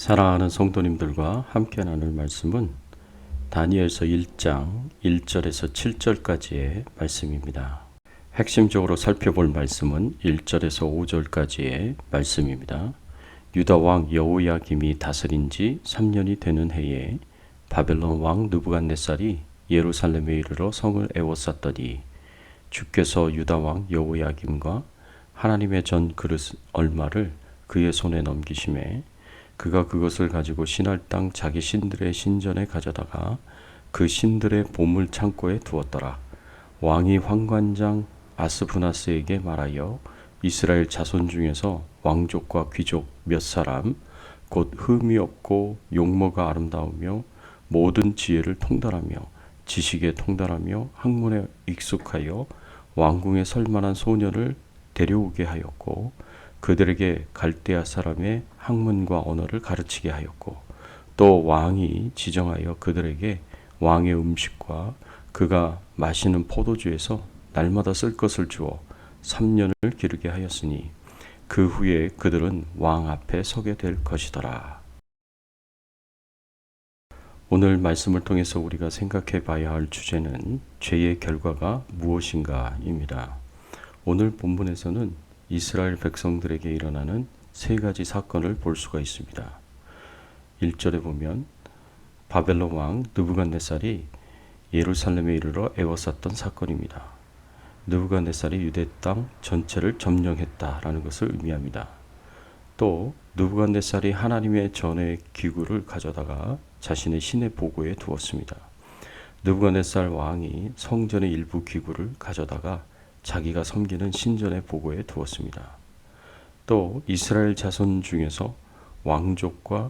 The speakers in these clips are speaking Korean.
사랑하는 성도님들과 함께 나눌 말씀은 다니엘서 1장 1절에서 7절까지의 말씀입니다. 핵심적으로 살펴볼 말씀은 1절에서 5절까지의 말씀입니다. 유다 왕 여호야김이 다스린 지 3년이 되는 해에 바벨론 왕 느부갓네살이 예루살렘에 이르러 성을 에워쌌더니 주께서 유다 왕 여호야김과 하나님의 전 그릇 얼마를 그의 손에 넘기심에 그가 그것을 가지고 신할 땅 자기 신들의 신전에 가져다가 그 신들의 보물 창고에 두었더라. 왕이 환관장 아스푸나스에게 말하여 이스라엘 자손 중에서 왕족과 귀족 몇 사람 곧 흠이 없고 용모가 아름다우며 모든 지혜를 통달하며 지식에 통달하며 학문에 익숙하여 왕궁에 설 만한 소년을 데려오게 하였고 그들에게 갈대아 사람의 학문과 언어를 가르치게 하였고 또 왕이 지정하여 그들에게 왕의 음식과 그가 마시는 포도주에서 날마다 쓸 것을 주어 3년을 기르게 하였으니 그 후에 그들은 왕 앞에 서게 될 것이더라. 오늘 말씀을 통해서 우리가 생각해 봐야 할 주제는 죄의 결과가 무엇인가입니다. 오늘 본문에서는 이스라엘 백성들에게 일어나는 세 가지 사건을 볼 수가 있습니다. 1절에 보면 바벨론 왕 느부갓네살이 예루살렘에 이르러 에워쌌던 사건입니다. 느부갓네살이 유대 땅 전체를 점령했다라는 것을 의미합니다. 또 느부갓네살이 하나님의 전의 기구를 가져다가 자신의 신의 보고에 두었습니다. 느부갓네살 왕이 성전의 일부 기구를 가져다가 자기가 섬기는 신전의 보고에 두었습니다. 또 이스라엘 자손 중에서 왕족과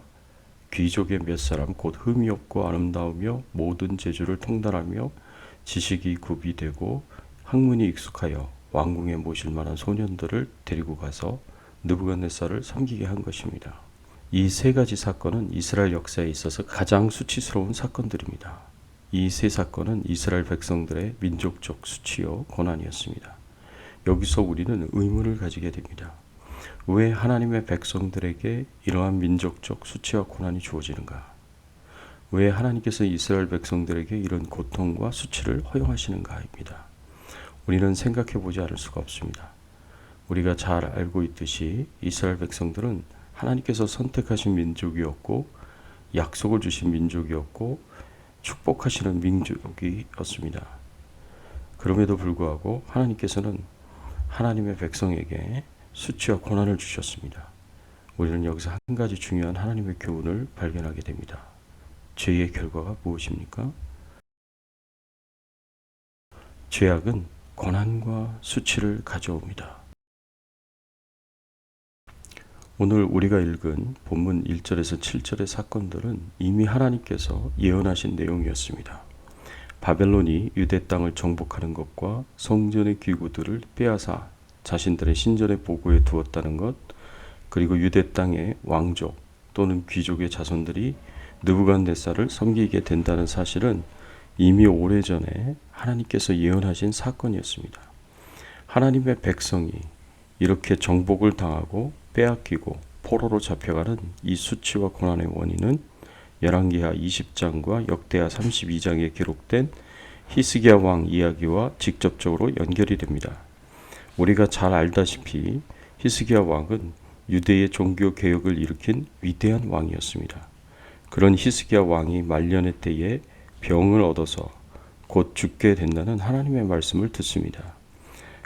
귀족의 몇 사람 곧 흠이 없고 아름다우며 모든 재주를 통달하며 지식이 구비되고 학문이 익숙하여 왕궁에 모실 만한 소년들을 데리고 가서 느부갓네살을 섬기게 한 것입니다. 이 세 가지 사건은 이스라엘 역사에 있어서 가장 수치스러운 사건들입니다. 이 세 사건은 이스라엘 백성들의 민족적 수치요 고난이었습니다. 여기서 우리는 의문을 가지게 됩니다. 왜 하나님의 백성들에게 이러한 민족적 수치와 고난이 주어지는가? 왜 하나님께서 이스라엘 백성들에게 이런 고통과 수치를 허용하시는가입니다. 우리는 생각해 보지 않을 수가 없습니다. 우리가 잘 알고 있듯이 이스라엘 백성들은 하나님께서 선택하신 민족이었고 약속을 주신 민족이었고 축복하시는 민족이었습니다. 그럼에도 불구하고 하나님께서는 하나님의 백성에게 수치와 고난을 주셨습니다. 우리는 여기서 한 가지 중요한 하나님의 교훈을 발견하게 됩니다. 죄의 결과가 무엇입니까? 죄악은 고난과 수치를 가져옵니다. 오늘 우리가 읽은 본문 1절에서 7절의 사건들은 이미 하나님께서 예언하신 내용이었습니다. 바벨론이 유대 땅을 정복하는 것과 성전의 기구들을 빼앗아 자신들의 신전의 보고에 두었다는 것, 그리고 유대 땅의 왕족 또는 귀족의 자손들이 느부갓네살을 섬기게 된다는 사실은 이미 오래전에 하나님께서 예언하신 사건이었습니다. 하나님의 백성이 이렇게 정복을 당하고 빼앗기고 포로로 잡혀가는 이 수치와 고난의 원인은 열왕기하 20장과 역대하 32장에 기록된 히스기야 왕 이야기와 직접적으로 연결이 됩니다. 우리가 잘 알다시피 히스기야 왕은 유대의 종교 개혁을 일으킨 위대한 왕이었습니다. 그런 히스기야 왕이 말년의 때에 병을 얻어서 곧 죽게 된다는 하나님의 말씀을 듣습니다.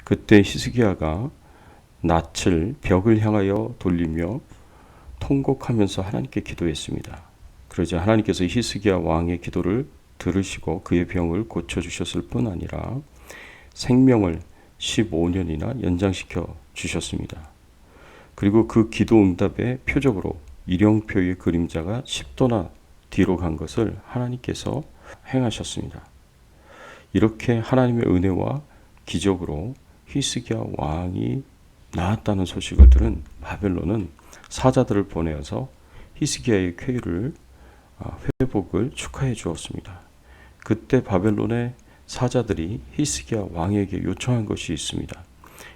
그때 히스기야가 낯을 벽을 향하여 돌리며 통곡하면서 하나님께 기도했습니다. 그러자 하나님께서 히스기야 왕의 기도를 들으시고 그의 병을 고쳐주셨을 뿐 아니라 생명을 15년이나 연장시켜 주셨습니다. 그리고 그 기도 응답의 표적으로 일용표의 그림자가 10도나 뒤로 간 것을 하나님께서 행하셨습니다. 이렇게 하나님의 은혜와 기적으로 히스기야 왕이 나았다는 소식을 들은 바벨론은 사자들을 보내어서 히스기야의 쾌유를 회복을 축하해 주었습니다. 그때 바벨론의 사자들이 히스기야 왕에게 요청한 것이 있습니다.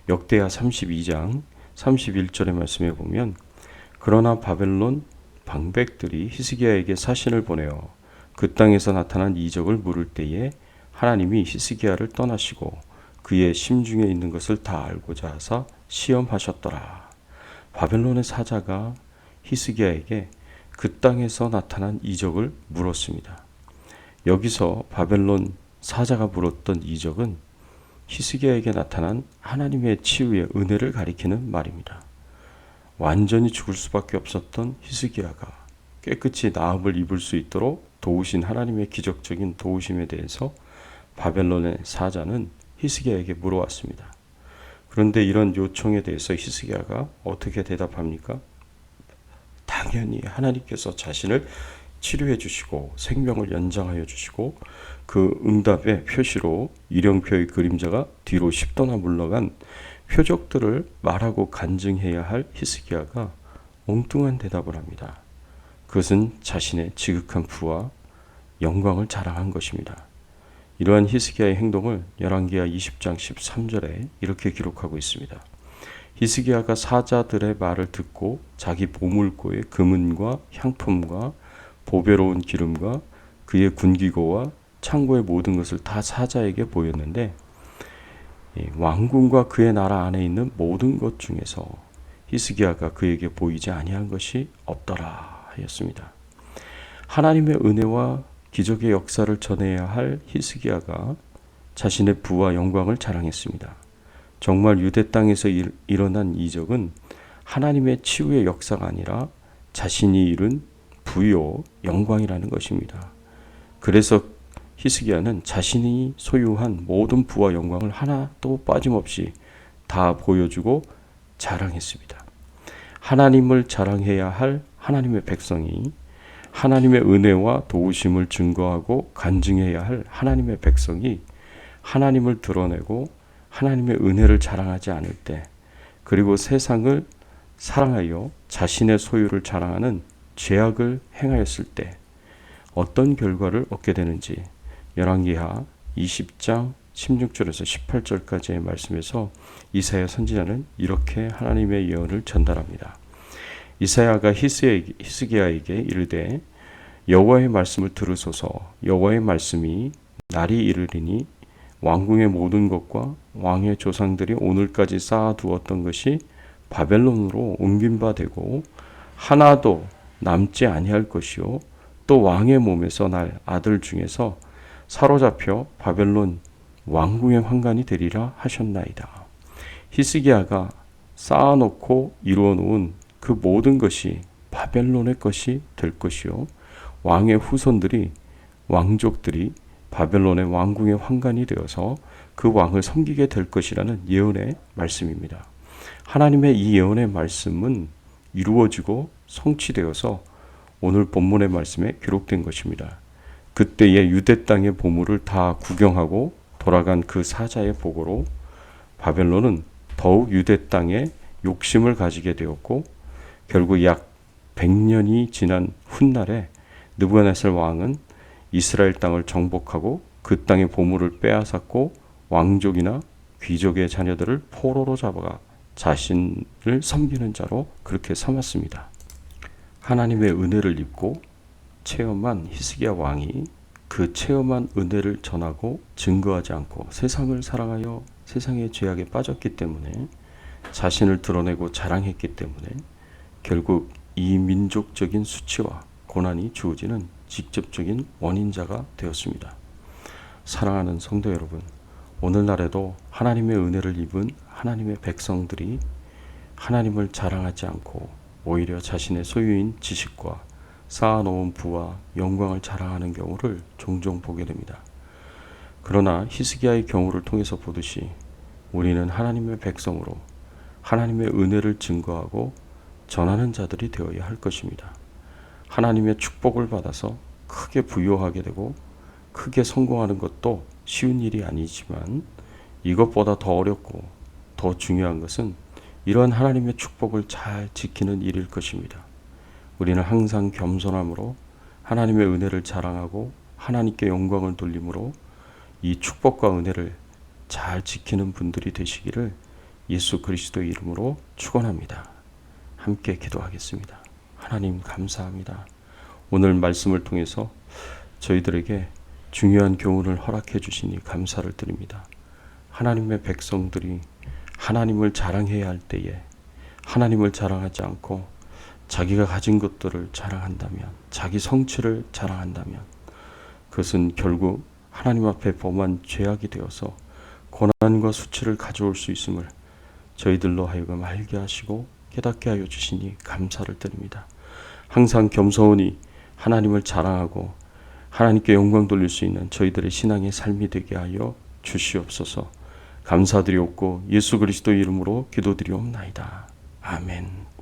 역대하 32장 31절의 말씀에 보면 그러나 바벨론 방백들이 히스기야에게 사신을 보내어 그 땅에서 나타난 이적을 물을 때에 하나님이 히스기야를 떠나시고 그의 심중에 있는 것을 다 알고자 하사 시험하셨더라. 바벨론의 사자가 히스기야에게 그 땅에서 나타난 이적을 물었습니다. 여기서 바벨론 사자가 물었던 이적은 히스기야에게 나타난 하나님의 치유의 은혜를 가리키는 말입니다. 완전히 죽을 수밖에 없었던 히스기야가 깨끗이 나음을 입을 수 있도록 도우신 하나님의 기적적인 도우심에 대해서 바벨론의 사자는 히스기야에게 물어왔습니다. 그런데 이런 요청에 대해서 히스기야가 어떻게 대답합니까? 당연히 하나님께서 자신을 치료해 주시고 생명을 연장하여 주시고 그 응답의 표시로 일령표의 그림자가 뒤로 10도나 물러간 표적들을 말하고 간증해야 할 히스기야가 엉뚱한 대답을 합니다. 그것은 자신의 지극한 부와 영광을 자랑한 것입니다. 이러한 히스기야의 행동을 열왕기하 20장 13절에 이렇게 기록하고 있습니다. 히스기야가 사자들의 말을 듣고 자기 보물고에 금은과 향품과 보배로운 기름과 그의 군기고와 창고의 모든 것을 다 사자에게 보였는데 왕궁과 그의 나라 안에 있는 모든 것 중에서 히스기야가 그에게 보이지 아니한 것이 없더라 하였습니다. 하나님의 은혜와 기적의 역사를 전해야 할 히스기야가 자신의 부와 영광을 자랑했습니다. 정말 유대 땅에서 일어난 이적은 하나님의 치유의 역사가 아니라 자신이 이룬 부요 영광이라는 것입니다. 그래서 히스기야는 자신이 소유한 모든 부와 영광을 하나도 빠짐없이 다 보여주고 자랑했습니다. 하나님을 자랑해야 할 하나님의 백성이 하나님의 은혜와 도우심을 증거하고 간증해야 할 하나님의 백성이 하나님을 드러내고 하나님의 은혜를 자랑하지 않을 때, 그리고 세상을 사랑하여 자신의 소유를 자랑하는 죄악을 행하였을 때 어떤 결과를 얻게 되는지 열왕기하 20장 16절에서 18절까지의 말씀에서 이사야 선지자는 이렇게 하나님의 예언을 전달합니다. 이사야가 히스기야에게 이르되 여호와의 말씀을 들으소서. 여호와의 말씀이 날이 이르리니 왕궁의 모든 것과 왕의 조상들이 오늘까지 쌓아두었던 것이 바벨론으로 옮긴 바 되고 하나도 남지 아니할 것이요 또 왕의 몸에서 날 아들 중에서 사로잡혀 바벨론 왕궁의 환관이 되리라 하셨나이다. 히스기야가 쌓아놓고 이루어놓은 그 모든 것이 바벨론의 것이 될 것이요 왕의 후손들이 왕족들이 바벨론의 왕궁의 환관이 되어서 그 왕을 섬기게 될 것이라는 예언의 말씀입니다. 하나님의 이 예언의 말씀은 이루어지고 성취되어서 오늘 본문의 말씀에 기록된 것입니다. 그때의 유대 땅의 보물을 다 구경하고 돌아간 그 사자의 보고로 바벨론은 더욱 유대 땅에 욕심을 가지게 되었고 결국 약 100년이 지난 훗날에 느부갓네살 왕은 이스라엘 땅을 정복하고 그 땅의 보물을 빼앗았고 왕족이나 귀족의 자녀들을 포로로 잡아가 자신을 섬기는 자로 그렇게 삼았습니다. 하나님의 은혜를 입고 체험한 히스기야 왕이 그 체험한 은혜를 전하고 증거하지 않고 세상을 사랑하여 세상의 죄악에 빠졌기 때문에 자신을 드러내고 자랑했기 때문에 결국 이 민족적인 수치와 고난이 주어지는 직접적인 원인자가 되었습니다. 사랑하는 성도 여러분, 오늘날에도 하나님의 은혜를 입은 하나님의 백성들이 하나님을 자랑하지 않고 오히려 자신의 소유인 지식과 쌓아놓은 부와 영광을 자랑하는 경우를 종종 보게 됩니다. 그러나 히스기야의 경우를 통해서 보듯이 우리는 하나님의 백성으로 하나님의 은혜를 증거하고 전하는 자들이 되어야 할 것입니다. 하나님의 축복을 받아서 크게 부유하게 되고 크게 성공하는 것도 쉬운 일이 아니지만 이것보다 더 어렵고 더 중요한 것은 이러한 하나님의 축복을 잘 지키는 일일 것입니다. 우리는 항상 겸손함으로 하나님의 은혜를 자랑하고 하나님께 영광을 돌림으로 이 축복과 은혜를 잘 지키는 분들이 되시기를 예수 그리스도의 이름으로 축원합니다. 함께 기도하겠습니다. 하나님 감사합니다. 오늘 말씀을 통해서 저희들에게 중요한 교훈을 허락해 주시니 감사를 드립니다. 하나님의 백성들이 하나님을 자랑해야 할 때에 하나님을 자랑하지 않고 자기가 가진 것들을 자랑한다면, 자기 성취를 자랑한다면 그것은 결국 하나님 앞에 범한 죄악이 되어서 고난과 수치를 가져올 수 있음을 저희들로 하여금 알게 하시고 깨닫게 하여 주시니 감사를 드립니다. 항상 겸손히 하나님을 자랑하고 하나님께 영광 돌릴 수 있는 저희들의 신앙의 삶이 되게 하여 주시옵소서. 감사드리옵고 예수 그리스도 이름으로 기도드리옵나이다. 아멘.